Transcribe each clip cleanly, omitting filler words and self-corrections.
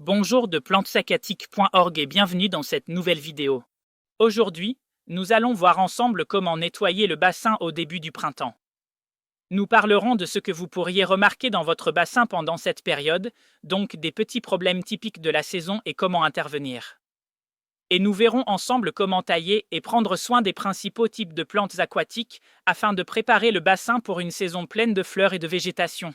Bonjour de plantesacatique.org et bienvenue dans cette nouvelle vidéo. Aujourd'hui, nous allons voir ensemble comment nettoyer le bassin au début du printemps. Nous parlerons de ce que vous pourriez remarquer dans votre bassin pendant cette période, donc des petits problèmes typiques de la saison et comment intervenir. Et nous verrons ensemble comment tailler et prendre soin des principaux types de plantes aquatiques afin de préparer le bassin pour une saison pleine de fleurs et de végétation.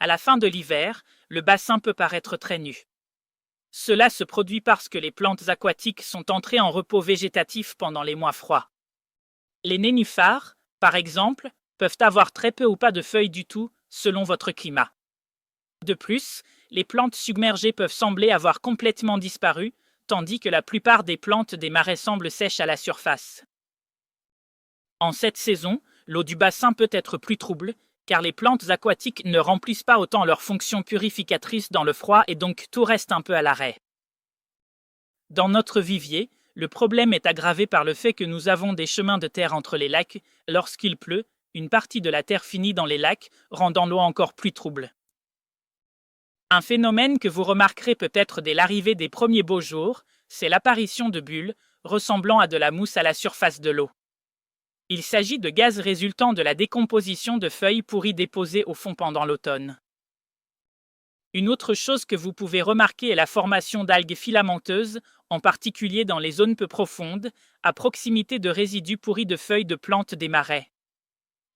À la fin de l'hiver, le bassin peut paraître très nu. Cela se produit parce que les plantes aquatiques sont entrées en repos végétatif pendant les mois froids. Les nénuphars, par exemple, peuvent avoir très peu ou pas de feuilles du tout, selon votre climat. De plus, les plantes submergées peuvent sembler avoir complètement disparu, tandis que la plupart des plantes des marais semblent sèches à la surface. En cette saison, l'eau du bassin peut être plus trouble, car les plantes aquatiques ne remplissent pas autant leur fonction purificatrice dans le froid et donc tout reste un peu à l'arrêt. Dans notre vivier, le problème est aggravé par le fait que nous avons des chemins de terre entre les lacs. Lorsqu'il pleut, une partie de la terre finit dans les lacs, rendant l'eau encore plus trouble. Un phénomène que vous remarquerez peut-être dès l'arrivée des premiers beaux jours, c'est l'apparition de bulles, ressemblant à de la mousse à la surface de l'eau. Il s'agit de gaz résultant de la décomposition de feuilles pourries déposées au fond pendant l'automne. Une autre chose que vous pouvez remarquer est la formation d'algues filamenteuses, en particulier dans les zones peu profondes, à proximité de résidus pourris de feuilles de plantes des marais.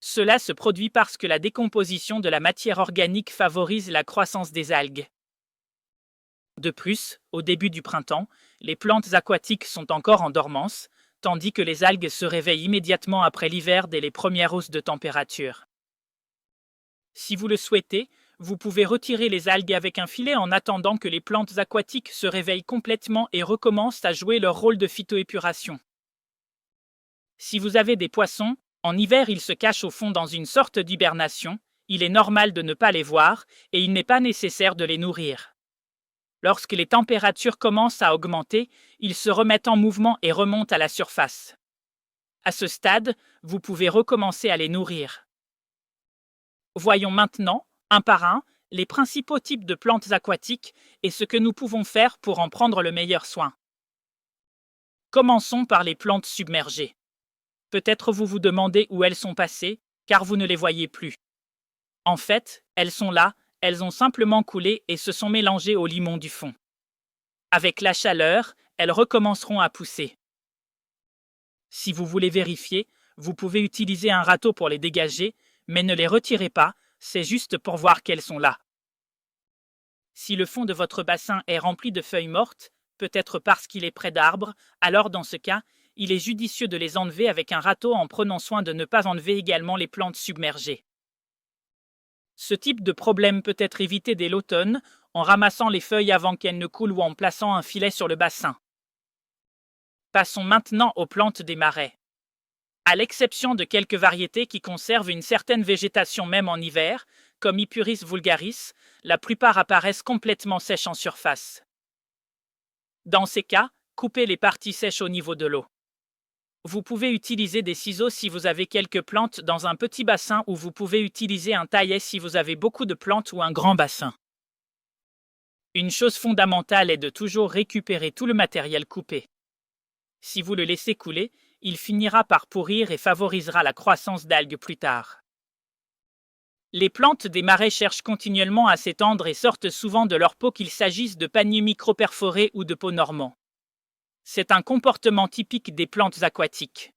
Cela se produit parce que la décomposition de la matière organique favorise la croissance des algues. De plus, au début du printemps, les plantes aquatiques sont encore en dormance, tandis que les algues se réveillent immédiatement après l'hiver dès les premières hausses de température. Si vous le souhaitez, vous pouvez retirer les algues avec un filet en attendant que les plantes aquatiques se réveillent complètement et recommencent à jouer leur rôle de phytoépuration. Si vous avez des poissons, en hiver ils se cachent au fond dans une sorte d'hibernation, il est normal de ne pas les voir et il n'est pas nécessaire de les nourrir. Lorsque les températures commencent à augmenter, ils se remettent en mouvement et remontent à la surface. À ce stade, vous pouvez recommencer à les nourrir. Voyons maintenant, un par un, les principaux types de plantes aquatiques et ce que nous pouvons faire pour en prendre le meilleur soin. Commençons par les plantes submergées. Peut-être vous vous demandez où elles sont passées, car vous ne les voyez plus. En fait, elles sont là. Elles ont simplement coulé et se sont mélangées au limon du fond. Avec la chaleur, elles recommenceront à pousser. Si vous voulez vérifier, vous pouvez utiliser un râteau pour les dégager, mais ne les retirez pas, c'est juste pour voir qu'elles sont là. Si le fond de votre bassin est rempli de feuilles mortes, peut-être parce qu'il est près d'arbres, alors dans ce cas, il est judicieux de les enlever avec un râteau en prenant soin de ne pas enlever également les plantes submergées. Ce type de problème peut être évité dès l'automne en ramassant les feuilles avant qu'elles ne coulent ou en plaçant un filet sur le bassin. Passons maintenant aux plantes des marais. À l'exception de quelques variétés qui conservent une certaine végétation même en hiver, comme Ipurus vulgaris, la plupart apparaissent complètement sèches en surface. Dans ces cas, coupez les parties sèches au niveau de l'eau. Vous pouvez utiliser des ciseaux si vous avez quelques plantes dans un petit bassin ou vous pouvez utiliser un taillet si vous avez beaucoup de plantes ou un grand bassin. Une chose fondamentale est de toujours récupérer tout le matériel coupé. Si vous le laissez couler, il finira par pourrir et favorisera la croissance d'algues plus tard. Les plantes des marais cherchent continuellement à s'étendre et sortent souvent de leur peau qu'il s'agisse de paniers micro-perforés ou de peaux normands. C'est un comportement typique des plantes aquatiques.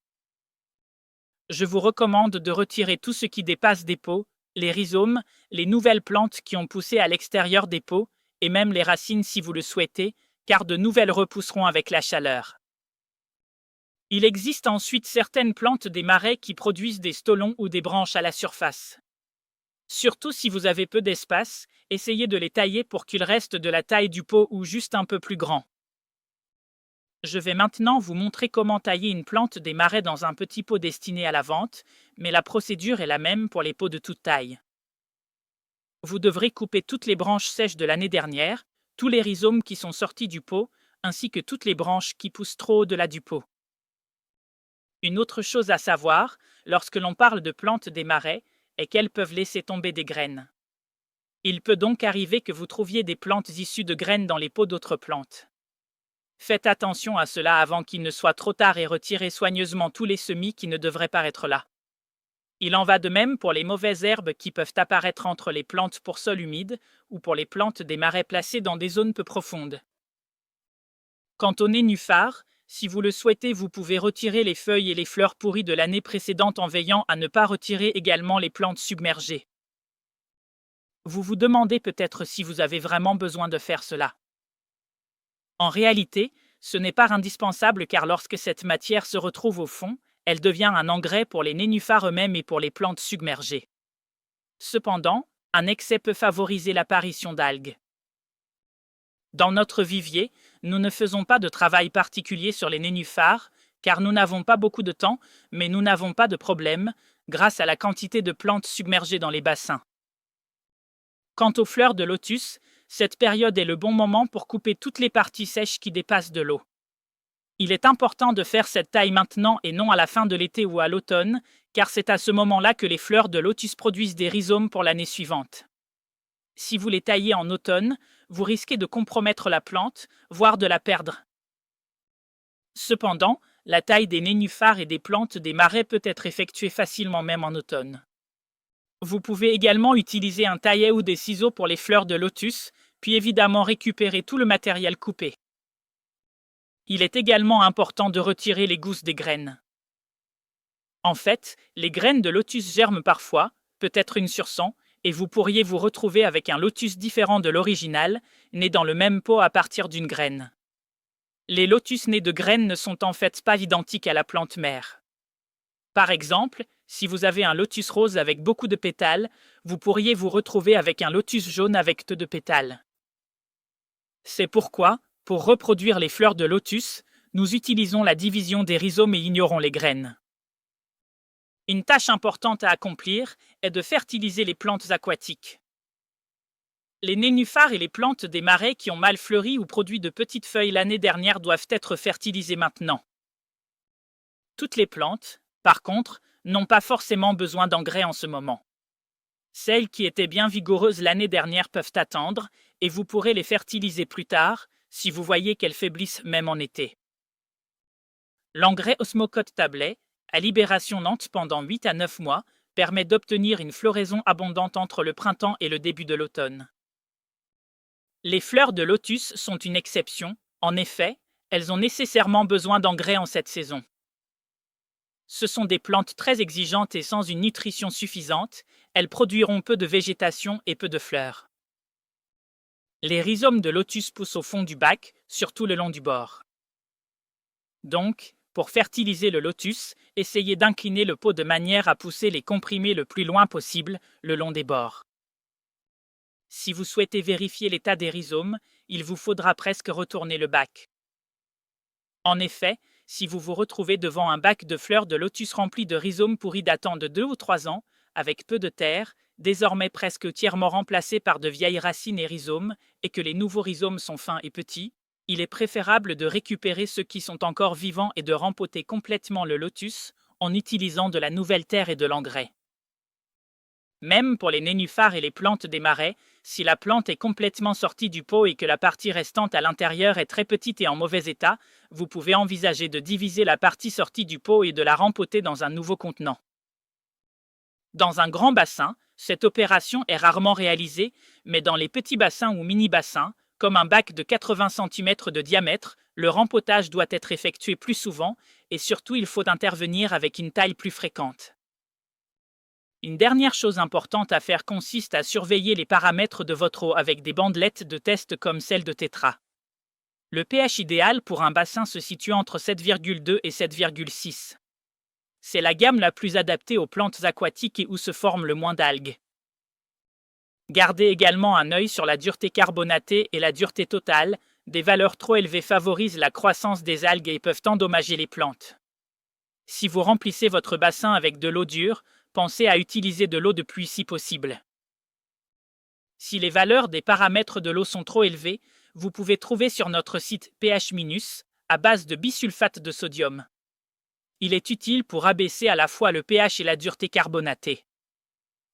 Je vous recommande de retirer tout ce qui dépasse des peaux, les rhizomes, les nouvelles plantes qui ont poussé à l'extérieur des peaux, et même les racines si vous le souhaitez, car de nouvelles repousseront avec la chaleur. Il existe ensuite certaines plantes des marais qui produisent des stolons ou des branches à la surface. Surtout si vous avez peu d'espace, essayez de les tailler pour qu'ils restent de la taille du pot ou juste un peu plus grands. Je vais maintenant vous montrer comment tailler une plante des marais dans un petit pot destiné à la vente, mais la procédure est la même pour les pots de toute taille. Vous devrez couper toutes les branches sèches de l'année dernière, tous les rhizomes qui sont sortis du pot, ainsi que toutes les branches qui poussent trop au-delà du pot. Une autre chose à savoir, lorsque l'on parle de plantes des marais, est qu'elles peuvent laisser tomber des graines. Il peut donc arriver que vous trouviez des plantes issues de graines dans les pots d'autres plantes. Faites attention à cela avant qu'il ne soit trop tard et retirez soigneusement tous les semis qui ne devraient pas être là. Il en va de même pour les mauvaises herbes qui peuvent apparaître entre les plantes pour sol humide ou pour les plantes des marais placées dans des zones peu profondes. Quant aux nénuphars, si vous le souhaitez, vous pouvez retirer les feuilles et les fleurs pourries de l'année précédente en veillant à ne pas retirer également les plantes submergées. Vous vous demandez peut-être si vous avez vraiment besoin de faire cela. En réalité, ce n'est pas indispensable car lorsque cette matière se retrouve au fond, elle devient un engrais pour les nénuphars eux-mêmes et pour les plantes submergées. Cependant, un excès peut favoriser l'apparition d'algues. Dans notre vivier, nous ne faisons pas de travail particulier sur les nénuphars, car nous n'avons pas beaucoup de temps, mais nous n'avons pas de problème, grâce à la quantité de plantes submergées dans les bassins. Quant aux fleurs de lotus, cette période est le bon moment pour couper toutes les parties sèches qui dépassent de l'eau. Il est important de faire cette taille maintenant et non à la fin de l'été ou à l'automne, car c'est à ce moment-là que les fleurs de lotus produisent des rhizomes pour l'année suivante. Si vous les taillez en automne, vous risquez de compromettre la plante, voire de la perdre. Cependant, la taille des nénuphars et des plantes des marais peut être effectuée facilement même en automne. Vous pouvez également utiliser un taillet ou des ciseaux pour les fleurs de lotus, puis évidemment récupérer tout le matériel coupé. Il est également important de retirer les gousses des graines. En fait, les graines de lotus germent parfois, peut-être une sur 100, et vous pourriez vous retrouver avec un lotus différent de l'original, né dans le même pot à partir d'une graine. Les lotus nés de graines ne sont en fait pas identiques à la plante mère. Par exemple, si vous avez un lotus rose avec beaucoup de pétales, vous pourriez vous retrouver avec un lotus jaune avec peu de pétales. C'est pourquoi, pour reproduire les fleurs de lotus, nous utilisons la division des rhizomes et ignorons les graines. Une tâche importante à accomplir est de fertiliser les plantes aquatiques. Les nénuphars et les plantes des marais qui ont mal fleuri ou produit de petites feuilles l'année dernière doivent être fertilisées maintenant. Toutes les plantes, par contre, n'ont pas forcément besoin d'engrais en ce moment. Celles qui étaient bien vigoureuses l'année dernière peuvent attendre, et vous pourrez les fertiliser plus tard, si vous voyez qu'elles faiblissent même en été. L'engrais Osmocote Tablet, à libération lente pendant 8 à 9 mois, permet d'obtenir une floraison abondante entre le printemps et le début de l'automne. Les fleurs de lotus sont une exception, en effet, elles ont nécessairement besoin d'engrais en cette saison. Ce sont des plantes très exigeantes et sans une nutrition suffisante, elles produiront peu de végétation et peu de fleurs. Les rhizomes de lotus poussent au fond du bac, surtout le long du bord. Donc, pour fertiliser le lotus, essayez d'incliner le pot de manière à pousser les comprimés le plus loin possible le long des bords. Si vous souhaitez vérifier l'état des rhizomes, il vous faudra presque retourner le bac. En effet, si vous vous retrouvez devant un bac de fleurs de lotus rempli de rhizomes pourris datant de 2 ou 3 ans, avec peu de terre, désormais presque entièrement remplacés par de vieilles racines et rhizomes, et que les nouveaux rhizomes sont fins et petits, il est préférable de récupérer ceux qui sont encore vivants et de rempoter complètement le lotus en utilisant de la nouvelle terre et de l'engrais. Même pour les nénuphars et les plantes des marais, si la plante est complètement sortie du pot et que la partie restante à l'intérieur est très petite et en mauvais état, vous pouvez envisager de diviser la partie sortie du pot et de la rempoter dans un nouveau contenant. Dans un grand bassin, cette opération est rarement réalisée, mais dans les petits bassins ou mini-bassins, comme un bac de 80 cm de diamètre, le rempotage doit être effectué plus souvent et surtout il faut intervenir avec une taille plus fréquente. Une dernière chose importante à faire consiste à surveiller les paramètres de votre eau avec des bandelettes de test comme celle de Tetra. Le pH idéal pour un bassin se situe entre 7,2 et 7,6. C'est la gamme la plus adaptée aux plantes aquatiques et où se forment le moins d'algues. Gardez également un œil sur la dureté carbonatée et la dureté totale. Des valeurs trop élevées favorisent la croissance des algues et peuvent endommager les plantes. Si vous remplissez votre bassin avec de l'eau dure, pensez à utiliser de l'eau de pluie si possible. Si les valeurs des paramètres de l'eau sont trop élevées, vous pouvez trouver sur notre site pH- à base de bisulfate de sodium. Il est utile pour abaisser à la fois le pH et la dureté carbonatée.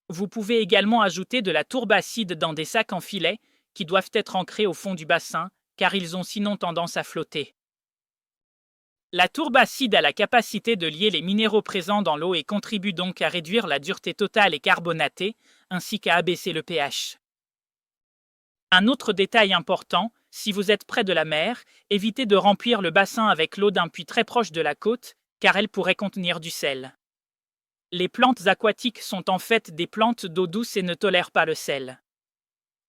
Vous pouvez également ajouter de la tourbe acide dans des sacs en filet qui doivent être ancrés au fond du bassin car ils ont sinon tendance à flotter. La tourbe acide a la capacité de lier les minéraux présents dans l'eau et contribue donc à réduire la dureté totale et carbonatée, ainsi qu'à abaisser le pH. Un autre détail important, si vous êtes près de la mer, évitez de remplir le bassin avec l'eau d'un puits très proche de la côte, car elle pourrait contenir du sel. Les plantes aquatiques sont en fait des plantes d'eau douce et ne tolèrent pas le sel.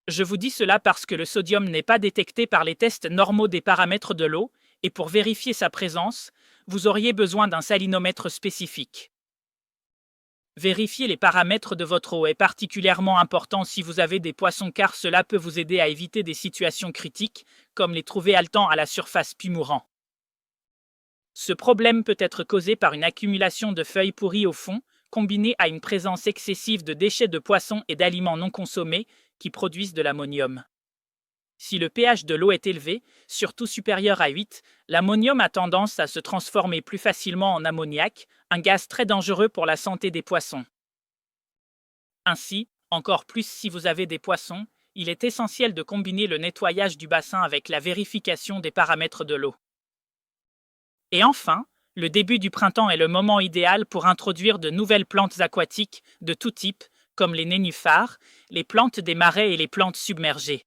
Je vous dis cela parce que le sodium n'est pas détecté par les tests normaux des paramètres de l'eau, et pour vérifier sa présence, vous auriez besoin d'un salinomètre spécifique. Vérifier les paramètres de votre eau est particulièrement important si vous avez des poissons car cela peut vous aider à éviter des situations critiques, comme les trouver haletant à la surface puis mourants. Ce problème peut être causé par une accumulation de feuilles pourries au fond, combinée à une présence excessive de déchets de poissons et d'aliments non consommés qui produisent de l'ammonium. Si le pH de l'eau est élevé, surtout supérieur à 8, l'ammonium a tendance à se transformer plus facilement en ammoniac, un gaz très dangereux pour la santé des poissons. Ainsi, encore plus si vous avez des poissons, il est essentiel de combiner le nettoyage du bassin avec la vérification des paramètres de l'eau. Et enfin, le début du printemps est le moment idéal pour introduire de nouvelles plantes aquatiques de tout type, comme les nénuphars, les plantes des marais et les plantes submergées.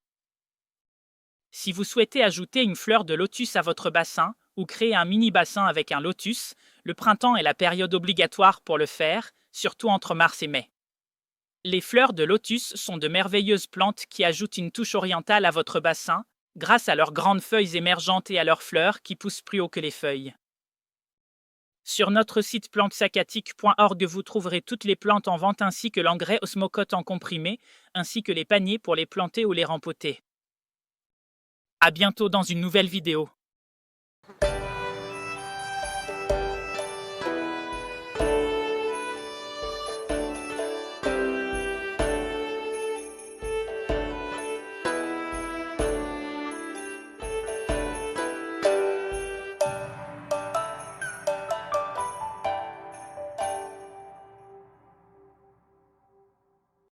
Si vous souhaitez ajouter une fleur de lotus à votre bassin ou créer un mini-bassin avec un lotus, le printemps est la période obligatoire pour le faire, surtout entre mars et mai. Les fleurs de lotus sont de merveilleuses plantes qui ajoutent une touche orientale à votre bassin, grâce à leurs grandes feuilles émergentes et à leurs fleurs qui poussent plus haut que les feuilles. Sur notre site plantesacatiques.org, vous trouverez toutes les plantes en vente ainsi que l'engrais osmocote en comprimé, ainsi que les paniers pour les planter ou les rempoter. À bientôt dans une nouvelle vidéo.